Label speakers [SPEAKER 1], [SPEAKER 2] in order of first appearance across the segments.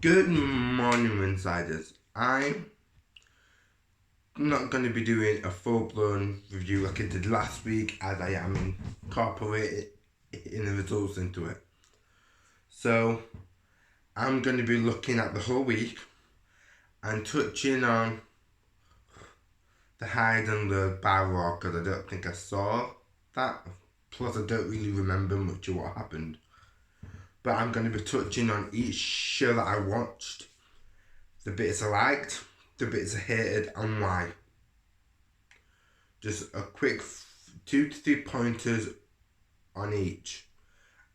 [SPEAKER 1] Good morning, Insiders. I'm not going to be doing a full-blown review like I did last week, as I am incorporating the results into it. So, I'm going to be looking at the whole week and touching on the highs and the bad because I don't think I saw that. Plus, I don't really remember much of what happened. But I'm going to be touching on each show that I watched, the bits I liked, the bits I hated, and why. Just a quick 2 to 3 pointers on each,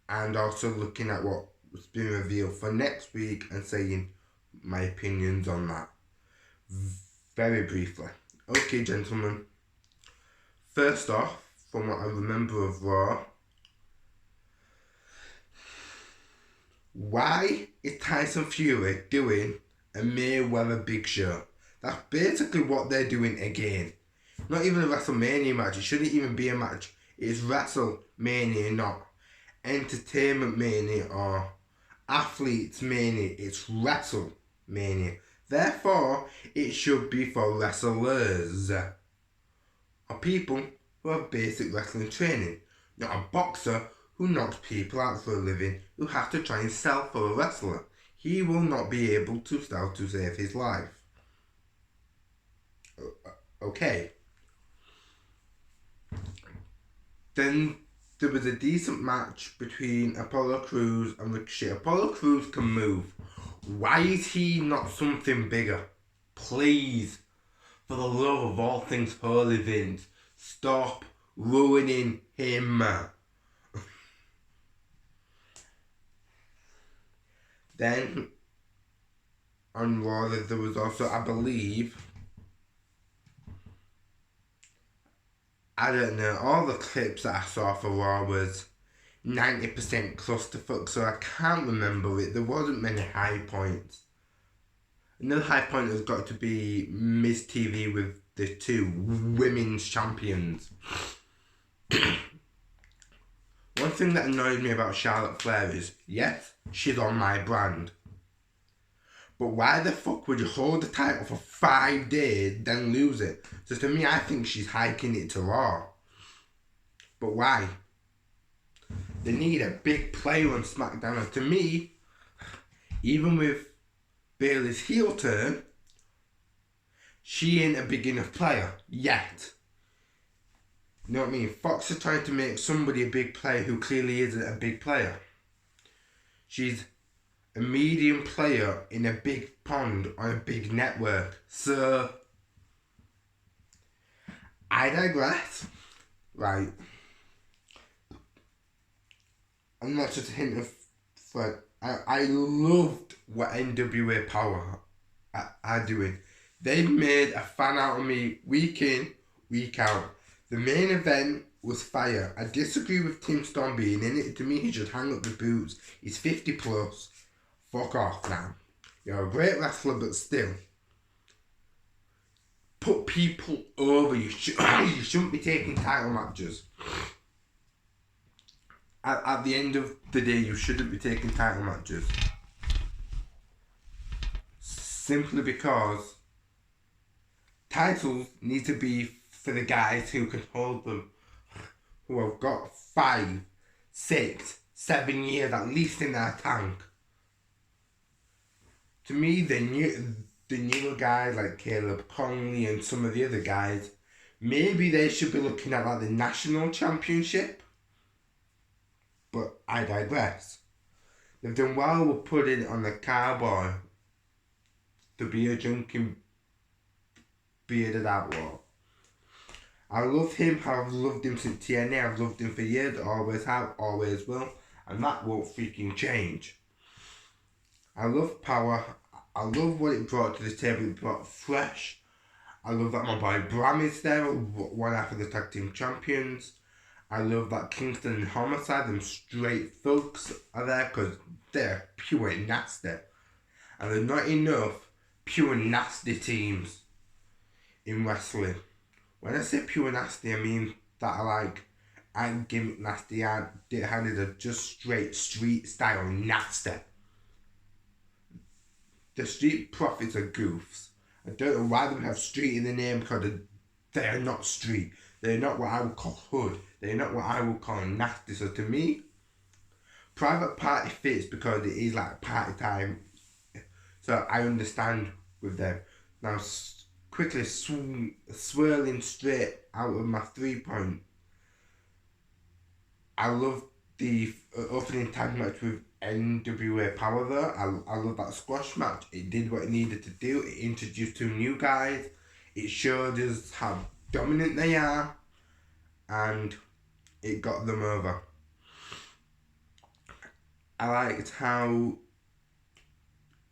[SPEAKER 1] and also looking at what's been revealed for next week and saying my opinions on that very briefly. Okay, gentlemen. First off, from what I remember of Raw, why is Tyson Fury doing a Mayweather Big Show? That's basically what they're doing again. Not even a WrestleMania match. It shouldn't even be a match. It's WrestleMania, not Entertainment Mania or Athletes Mania. It's WrestleMania. Therefore, it should be for wrestlers or people who have basic wrestling training, not a boxer who knocks people out for a living who has to try and sell for a wrestler. He will not be able to sell to save his life. Okay. Then there was a decent match between Apollo Crews and Ricochet. Apollo Crews can move. Why is he not something bigger? Please, for the love of all things holy, Vince, stop ruining him. Then on Raw there was also, I believe, I don't know, all the clips that I saw for Raw was 90% clusterfuck, so I can't remember it. There wasn't many high points. Another high point has got to be Miz TV with the two women's champions. One thing that annoys me about Charlotte Flair is, yes, she's on my brand. But why the fuck would you hold the title for 5 days, then lose it? So to me, I think she's hiking it to Raw. But why? They need a big player on SmackDown. And to me, even with Bayley's heel turn, she ain't a big enough player yet. You know what I mean? Fox are trying to make somebody a big player who clearly isn't a big player. She's a medium player in a big pond on a big network. So, I digress. Right. And that's just a hint of Fred. I loved what NWA Power are doing. They made a fan out of me week in, week out. The main event was fire. I disagree with Tim Storm being in it. To me, he should hang up the boots. He's 50 plus. Fuck off now. You're a great wrestler, but still. Put people over. You shouldn't be taking title matches. At the end of the day, you shouldn't be taking title matches. Simply because titles need to be for the guys who can hold them, who have got 5, 6, 7 years at least in their tank. To me, the newer guys like Caleb Conley and some of the other guys, maybe they should be looking at like the national championship. But I digress. They've done well with putting on the Cowboy, the beer drinking, bearded outlaw. I love him. I've loved him since TNA. I've loved him for years. Always have, always will. And that won't freaking change. I love Power. I love what it brought to the table. It brought fresh. I love that my boy Bram is there, one half of the tag team champions. I love that Kingston and Homicide, them straight thugs, are there because they're pure nasty. And there's not enough pure nasty teams in wrestling. When I say pure nasty, I mean that I gimmick nasty, I handed are just straight street style nasty. the Street Profits are goofs. I don't know why they would have street in the name because they are not street. They're not what I would call hood. They're not what I would call nasty. So to me, Private Party fits because it is like party time. So I understand with them. Now, quickly swirling straight out of my 3-point. I love the opening tag match with NWA Power though. I love that squash match. It did what it needed to do. It introduced 2 new guys. It showed us how dominant they are. And it got them over. I liked how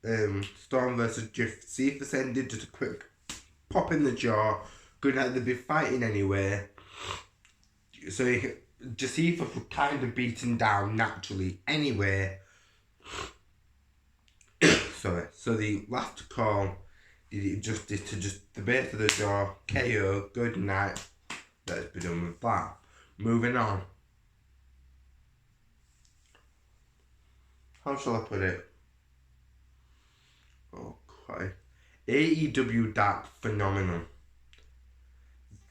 [SPEAKER 1] Storm versus Jeff Cephas ended. Just a quick pop in the jaw. Good night, they'd be fighting anyway. So Josephus was kind of beaten down naturally anyway. Sorry. So the last call did it justice to just the base of the jaw. KO. Good night. Let's be done with that. Moving on. How shall I put it? Oh, quite. AEW Dark phenomenal.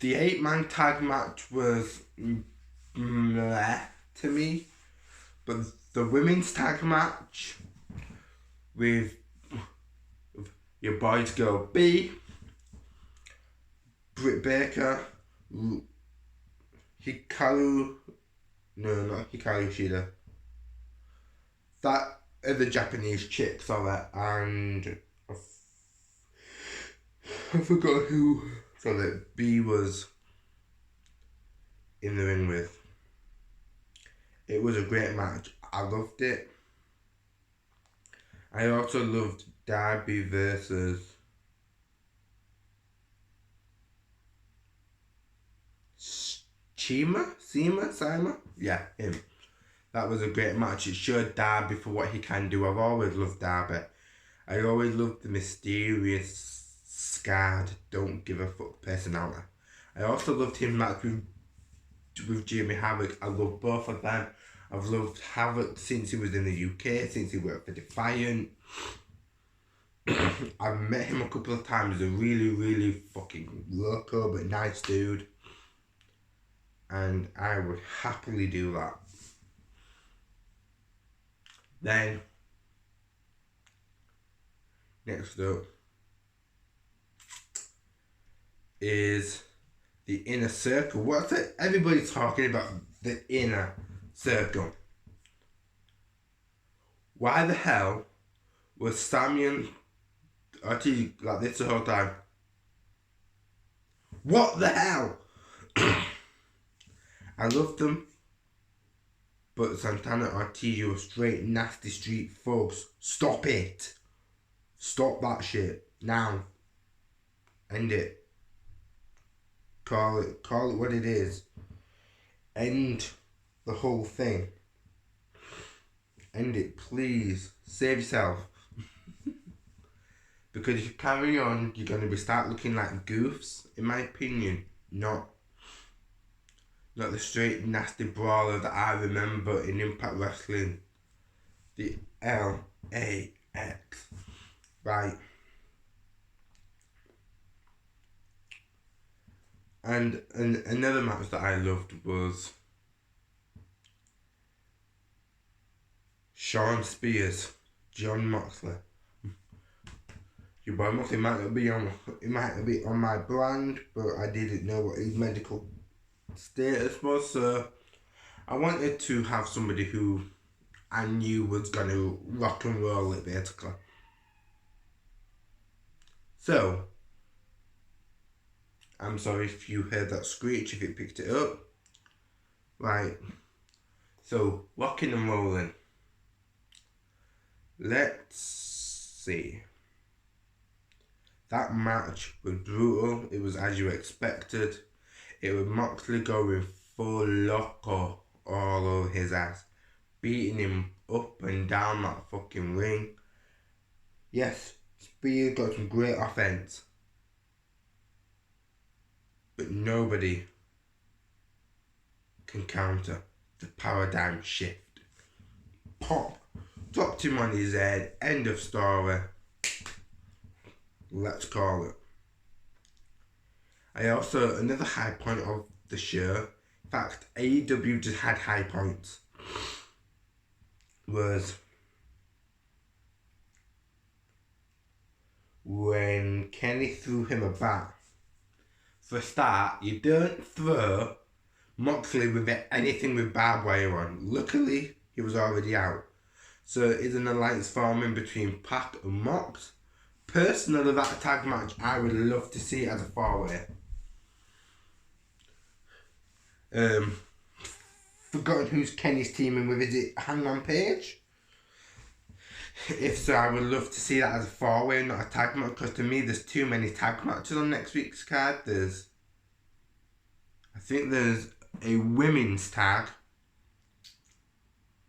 [SPEAKER 1] The 8-man tag match was meh to me, but the women's tag match with your boys girl B, Britt Baker, Hikaru Shida. That the Japanese chick, sorry, and I forgot who. So that B was in the ring with. It was a great match. I loved it. I also loved Darby versus Sima? Yeah, him. That was a great match. It showed Darby for what he can do. I've always loved Darby. I always loved the mysterious, scarred, don't give a fuck personality. I also loved him match with Jimmy Havoc. I love both of them. I've loved Havoc since he was in the UK, since he worked for Defiant. I've met him a couple of times. He's a really, really fucking loco but nice dude. And I would happily do that. Then, next up is the Inner Circle. What's it? Everybody's talking about the Inner Circle. Why the hell was Samuel Ortiz like this the whole time? What the hell? I loved them, but Santana Ortiz were straight nasty street thugs. Stop it. Stop that shit. Now. End it. Call it what it is. End the whole thing. End it, please. Save yourself. Because if you carry on, you're going to start looking like goofs, in my opinion. Not the straight nasty brawler that I remember in Impact Wrestling. The LAX. Right. And another match that I loved was Shawn Spears, Jon Moxley. Your boy Moxley might not be on my brand, but I didn't know what his medical status was, so I wanted to have somebody who I knew was gonna rock and roll it basically. So I'm sorry if you heard that screech, if it picked it up. Right. So rocking and rolling. Let's see. That match was brutal. It was as you expected. It was Moxley going full loco all over his ass. Beating him up and down that fucking ring. Yes, Spears got some great offense. But nobody can counter the paradigm shift. Pop. Dropped him on his head. End of story. Let's call it. Another high point of the show, in fact, AEW just had high points, was when Kenny threw him a bat. For a start, you don't throw Moxley with anything with barbed wire on. Luckily, he was already out. So is an alliance forming between Pac and Mox. Personally, that tag match, I would love to see it as a four-way. Forgotten who's Kenny's teaming with. Is it Hangman Page? If so, I would love to see that as a four-way, not a tag match, because to me there's too many tag matches on next week's card. I think there's a women's tag,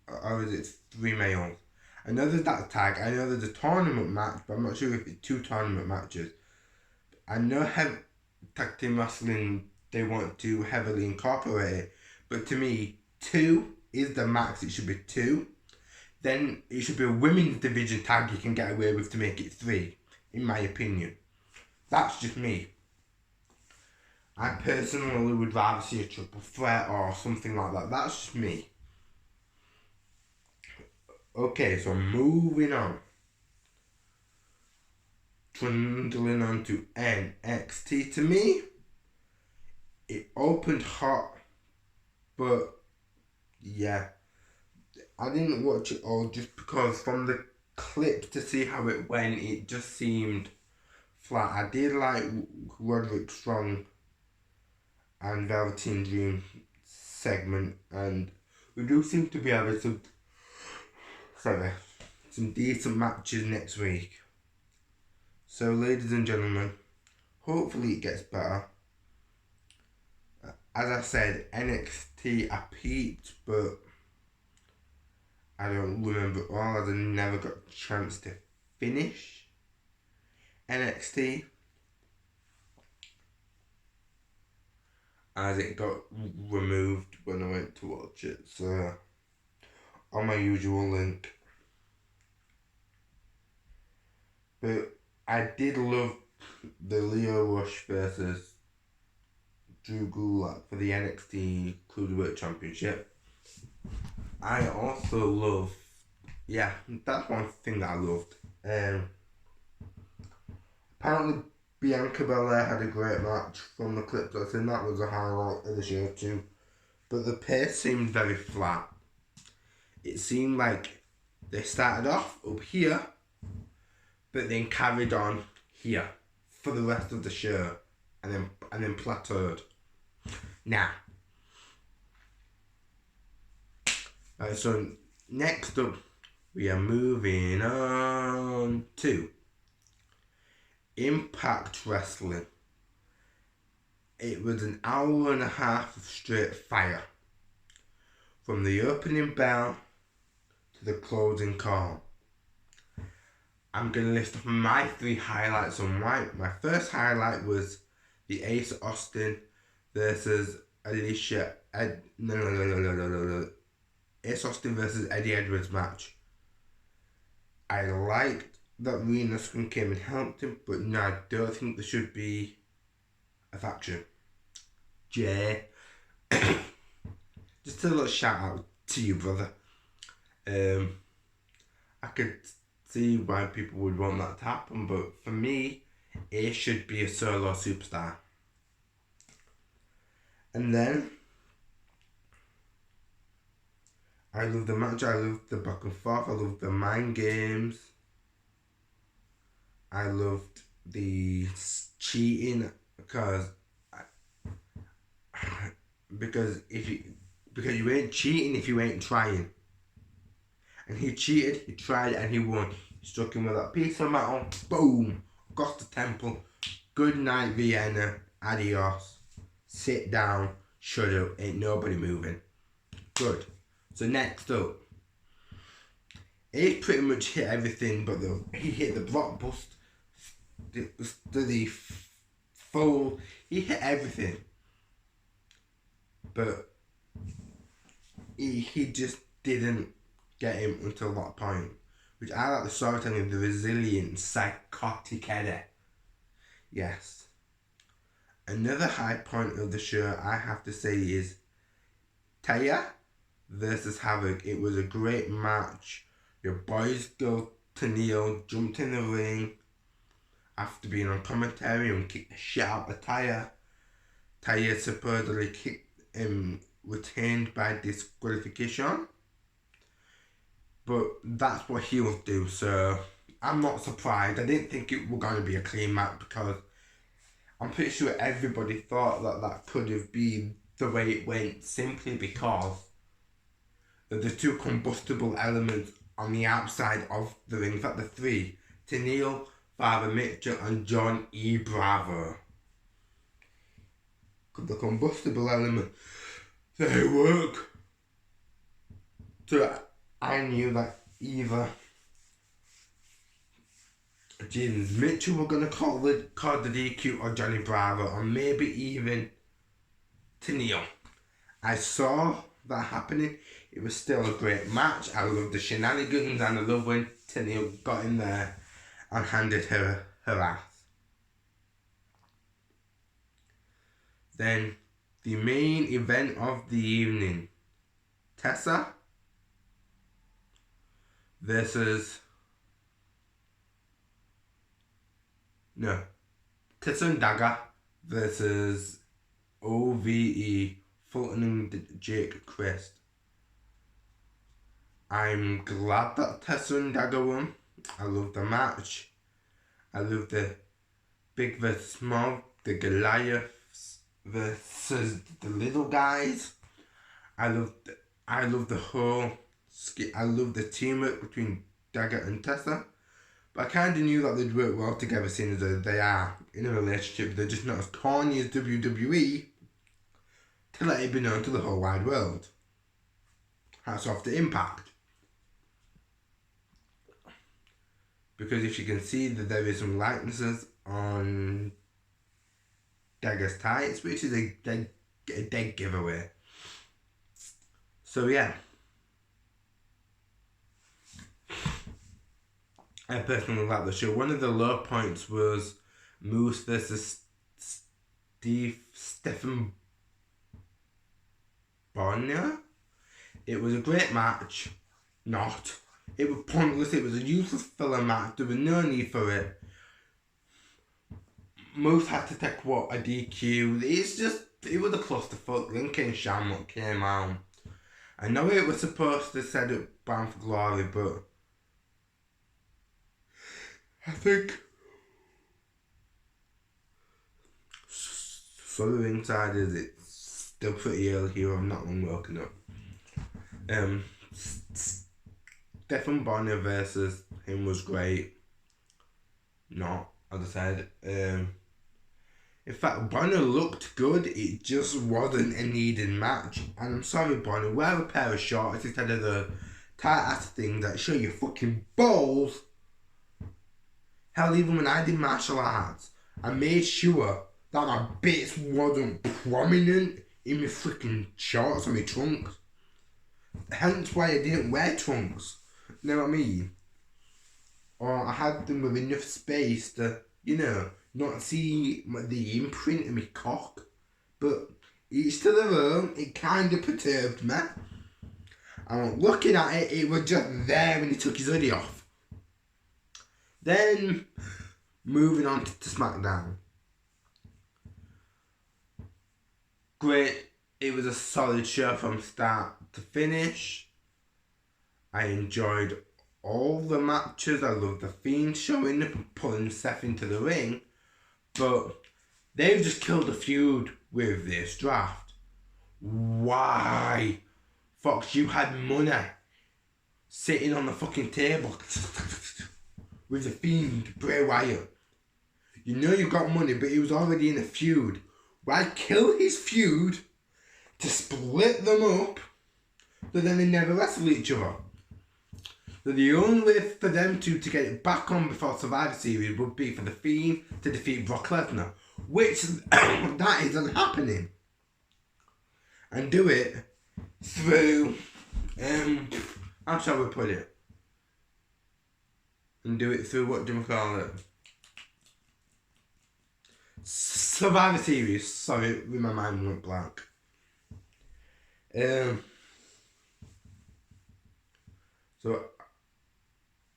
[SPEAKER 1] or is it 3 males? I know there's that tag, I know there's a tournament match, but I'm not sure if it's 2 tournament matches. I know tag team wrestling, they want to heavily incorporate it, but to me, 2 is the max. It should be 2. Then it should be a women's division tag you can get away with to make it 3, in my opinion. That's just me. I personally would rather see a triple threat or something like that. That's just me. Okay, so moving on. Trundling on to NXT. To me, it opened hot, but yeah, I didn't watch it all just because from the clip to see how it went, it just seemed flat. I did like Roderick Strong and Velveteen Dream segment, and we do seem to be having some decent matches next week. So ladies and gentlemen, hopefully it gets better. As I said, NXT I peeped, but I don't remember all, as I never got a chance to finish NXT, as it got removed when I went to watch it, so on my usual link. But I did love the Lio Rush versus Drew Gulak for the NXT Cruiserweight Championship. I also love, that's one thing that I loved. Apparently Bianca Belair had a great match from the clips. I think that was a highlight of the show too. But the pace seemed very flat. It seemed like they started off up here, but then carried on here for the rest of the show, and then plateaued. Now, so next up, we are moving on to Impact Wrestling. It was an hour and a half of straight fire, from the opening bell to the closing call. I'm going to list off my 3 highlights on why. My first highlight was the Ace Austin versus Ace Austin versus Eddie Edwards match. I liked that Rhea Nuskin came and helped him, but no, I don't think there should be a faction. Jay, just a little shout out to you, brother. I could see why people would want that to happen, but for me, it should be a solo superstar. And then I love the match, I love the back and forth, I love the mind games, I loved the cheating, because you ain't cheating if you ain't trying. And he cheated, he tried, and he won. He struck him with that piece of metal, boom, got the temple. Good night, Vienna, adios. Sit down, shut up, ain't nobody moving. Good. So next up, he pretty much hit everything, but he hit the blockbuster, the full, he hit everything. But he just didn't get him until that point, which I like the storytelling of the resilient, psychotic Eddie. Yes. Another high point of the show, I have to say, is Taya versus Havoc. It was a great match. Your boys go to Neil, jumped in the ring after being on commentary and kicked the shit out of Taya. Taya supposedly retained by disqualification. But that's what heels do, so I'm not surprised. I didn't think it was going to be a clean match because I'm pretty sure everybody thought that could have been the way it went simply because of the two combustible elements on the outside of the ring. In fact, the three: Tenille, Father Mitchell, and John E. Bravo. The combustible element, they work. So I knew that either James Mitchell were going to call the DQ or Johnny Bravo, or maybe even Tenille. I saw that happening. It was still a great match. I loved the shenanigans and I love when Tenille got in there and handed her ass. Then the main event of the evening, Tessa versus Tessa and Dagger versus OVE, Fulton and Jake Crist. I'm glad that Tessa and Dagger won. I love the match. I love the big versus small, the Goliaths versus the little guys. I love the whole. I love the teamwork between Dagger and Tessa. But I kind of knew that they'd work well together, seeing as they are in a relationship. They're just not as corny as WWE to let it be known to the whole wide world. Hats off to Impact. Because if you can see that there is some likenesses on Dagger's tights, which is a dead giveaway. So yeah. I personally like the show. One of the low points was Moose versus Stephen Bonner. It was a great match. Not. It was pointless. It was a useless filler match. There was no need for it. Moose had to take a DQ. It was a clusterfuck. Lincoln Shamrock came out. I know it was supposed to set up Bound for Glory, but I think for the insiders, it's still pretty early here. I'm not long woken up. Stephen Bonner versus him was great. Not, as I said. In fact, Bonner looked good. It just wasn't a needed match. And I'm sorry, Bonner. Wear a pair of shorts instead of the tight ass thing that show your fucking balls. Hell, even when I did martial arts, I made sure that my bits wasn't prominent in my freaking shorts and my trunks. Hence why I didn't wear trunks. You know what I mean? Or I had them with enough space to, not see the imprint of my cock. But each to their own, it kind of perturbed me. And looking at it, it was just there when he took his hoodie off. Then, moving on to SmackDown. Great. It was a solid show from start to finish. I enjoyed all the matches. I loved the Fiend showing up and pulling Seth into the ring. But they've just killed a feud with this draft. Why? Fox, you had money sitting on the fucking table with the Fiend, Bray Wyatt. You know you got money, but he was already in a feud. Why kill his feud to split them up so then they never wrestle each other? So the only way for them to get it back on before Survivor Series would be for the Fiend to defeat Brock Lesnar, which that isn't happening. And do it through, how shall we put it? And do it through, what do we call it? Survivor Series. Sorry, my mind went blank. So,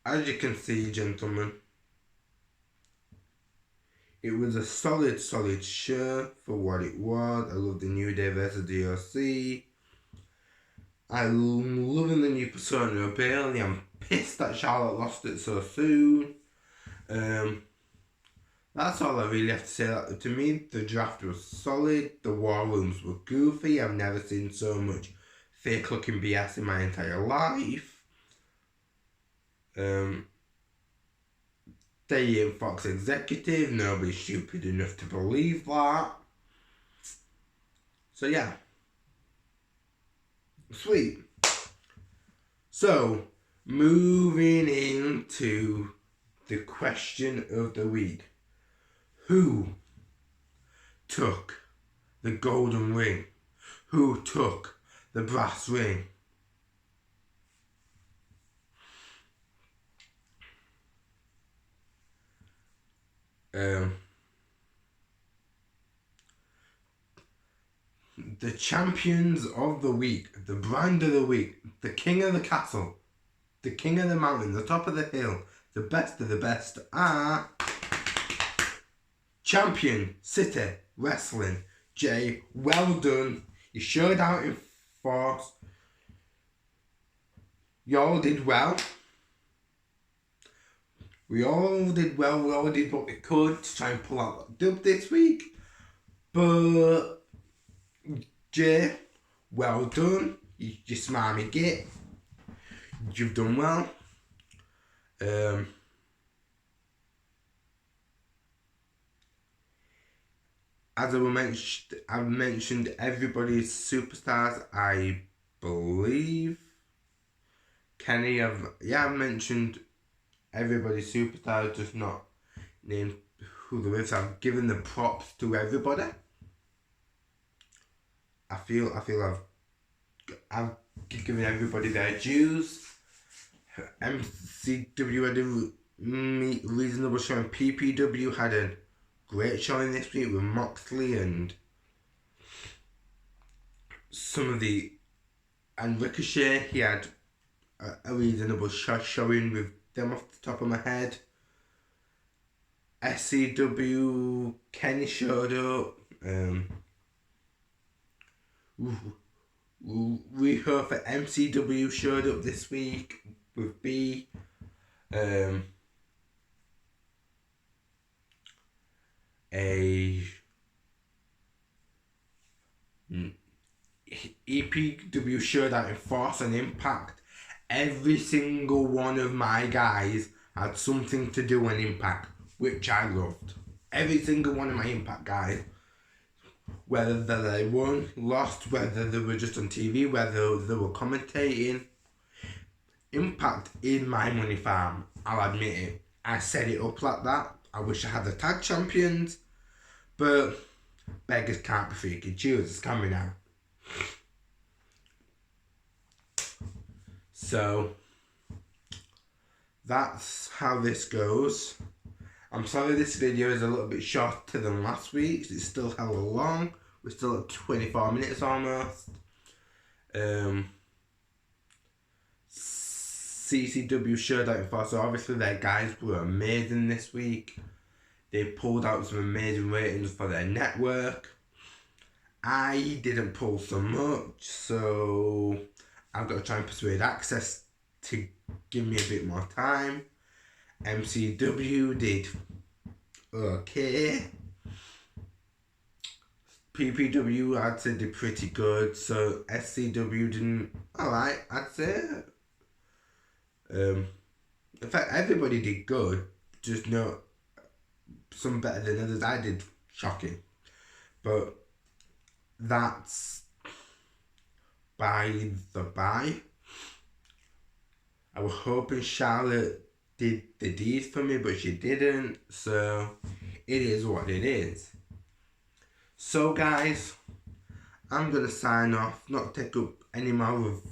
[SPEAKER 1] as you can see, gentlemen, it was a solid show for what it was. I love the New Day versus DOC. I'm loving the new persona of Bayley. I'm pissed that Charlotte lost it so soon. That's all I really have to say. To me, the draft was solid. The war rooms were goofy. I've never seen so much fake looking BS in my entire life. They in Fox executive. Nobody's stupid enough to believe that. So yeah. Sweet. So, moving into the question of the week. Who took the golden ring? Who took the brass ring? The champions of the week, the brand of the week, the king of the castle, the king of the mountain, the top of the hill, the best of the best are Champion City Wrestling. Jay, well done. You showed out in force. Y'all did well. We all did well. We all did what we could to try and pull out that dub this week. But Jay, well done. You smarmy git. You've done well. As I've mentioned everybody's superstars, I believe. Kenny, I've mentioned everybody's superstars, just not named who there is. I've given the props to everybody. I feel I've given everybody their dues. MCW had a reasonable showing. PPW had a great showing this week with Moxley and and Ricochet. He had a reasonable showing with them off the top of my head. SCW, Kenny showed up. Riho for MCW showed up this week with B. EPW showed out in Force and Impact. Every single one of my guys had something to do on Impact, which I loved. Every single one of my Impact guys, whether they won, lost, whether they were just on TV, whether they were commentating. Impact is my money farm, I'll admit it. I set it up like that. I wish I had the tag champions, but beggars can't be freaking choosers, can we now? So, that's how this goes. I'm sorry this video is a little bit shorter than last week's. It's still hella long. We're still at 24 minutes almost. CCW showed out in force, so obviously their guys were amazing this week. They pulled out some amazing ratings for their network. I didn't pull so much, so I've got to try and persuade Access to give me a bit more time. MCW did okay. PPW I'd say did pretty good, so SCW didn't alright, I'd say. In fact, everybody did good, just not some better than others. I did shocking, but that's by the by. I was hoping Charlotte did the deed for me, but she didn't, so it is what it is. So guys, I'm gonna sign off, not take up any more of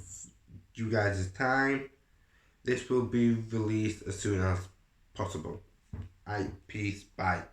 [SPEAKER 1] you guys' time. This will be released as soon as possible. Peace, bye.